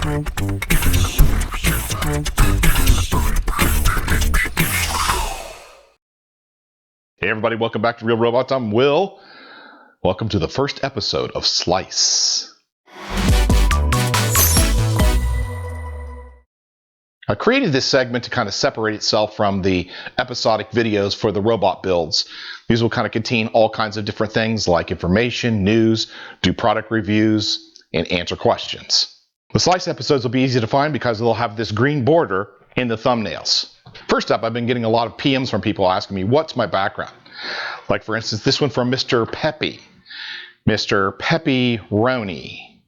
Hey everybody, welcome back to Real Robots. I'm Will. Welcome to the first episode of Slice. I created this segment to kind of separate itself from the episodic videos for the robot builds. These will kind of contain all kinds of different things like information, news, do product reviews, and answer questions. The Slice episodes will be easy to find because they'll have this green border in the thumbnails. First up, I've been getting a lot of PMs from people asking me, what's my background? Like for instance, this one from Mr. Peppy. Mr. Peppy Roney.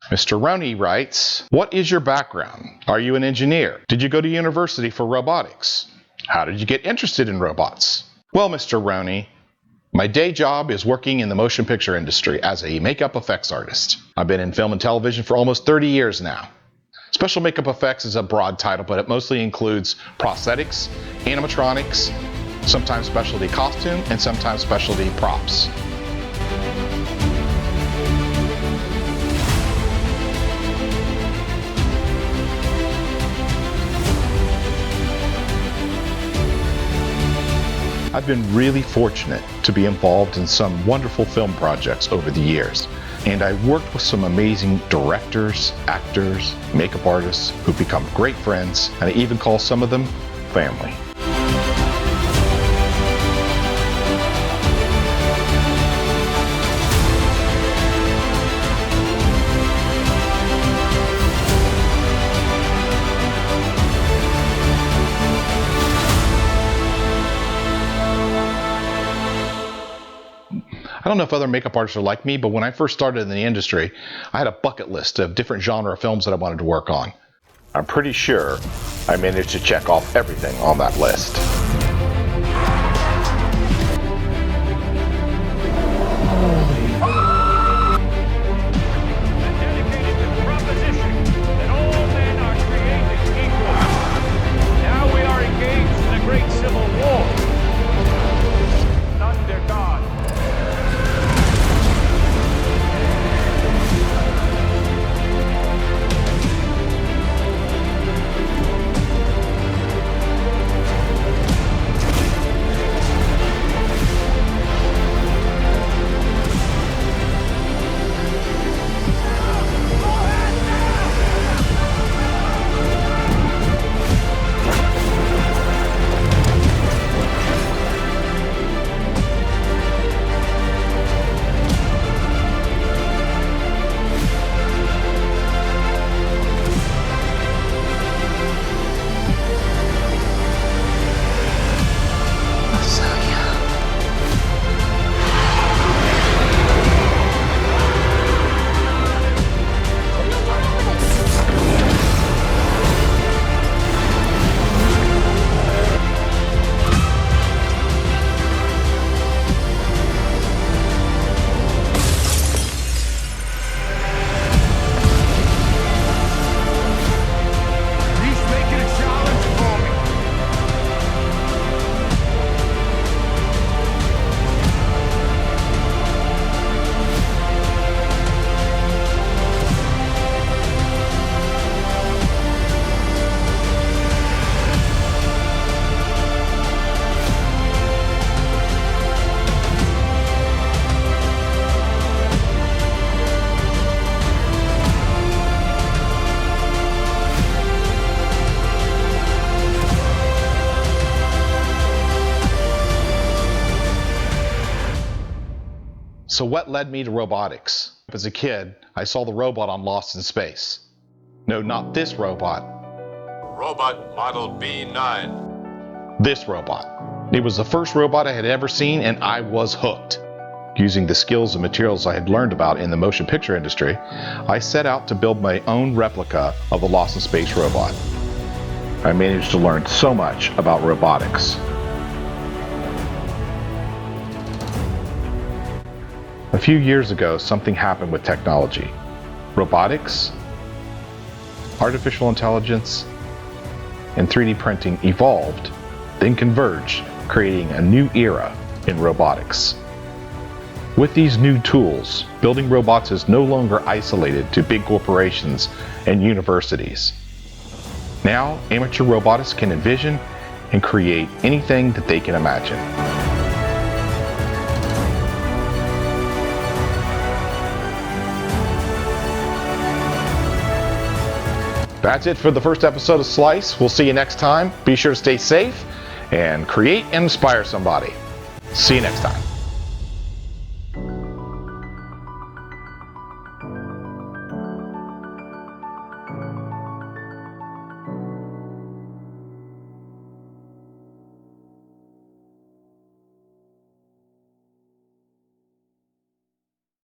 Mr. Roney writes, what is your background? Are you an engineer? Did you go to university for robotics? How did you get interested in robots? Well, Mr. Roney, my day job is working in the motion picture industry as a makeup effects artist. I've been in film and television for almost 30 years now. Special makeup effects is a broad title, but it mostly includes prosthetics, animatronics, sometimes specialty costume, and sometimes specialty props. I've been really fortunate to be involved in some wonderful film projects over the years, and I worked with some amazing directors, actors, makeup artists who've become great friends, and I even call some of them family. I don't know if other makeup artists are like me, but when I first started in the industry, I had a bucket list of different genre films that I wanted to work on. I'm pretty sure I managed to check off everything on that list. Now we are engaged in a great civil war. Under God. So what led me to robotics? As a kid, I saw the robot on Lost in Space. No, not this robot. Robot Model B9. This robot. It was the first robot I had ever seen, and I was hooked. Using the skills and materials I had learned about in the motion picture industry, I set out to build my own replica of the Lost in Space robot. I managed to learn so much about robotics. A few years ago, something happened with technology. Robotics, artificial intelligence, and 3D printing evolved, then converged, creating a new era in robotics. With these new tools, building robots is no longer isolated to big corporations and universities. Now, amateur robotists can envision and create anything that they can imagine. That's it for the first episode of Slice. We'll see you next time. Be sure to stay safe and create and inspire somebody. See you next time.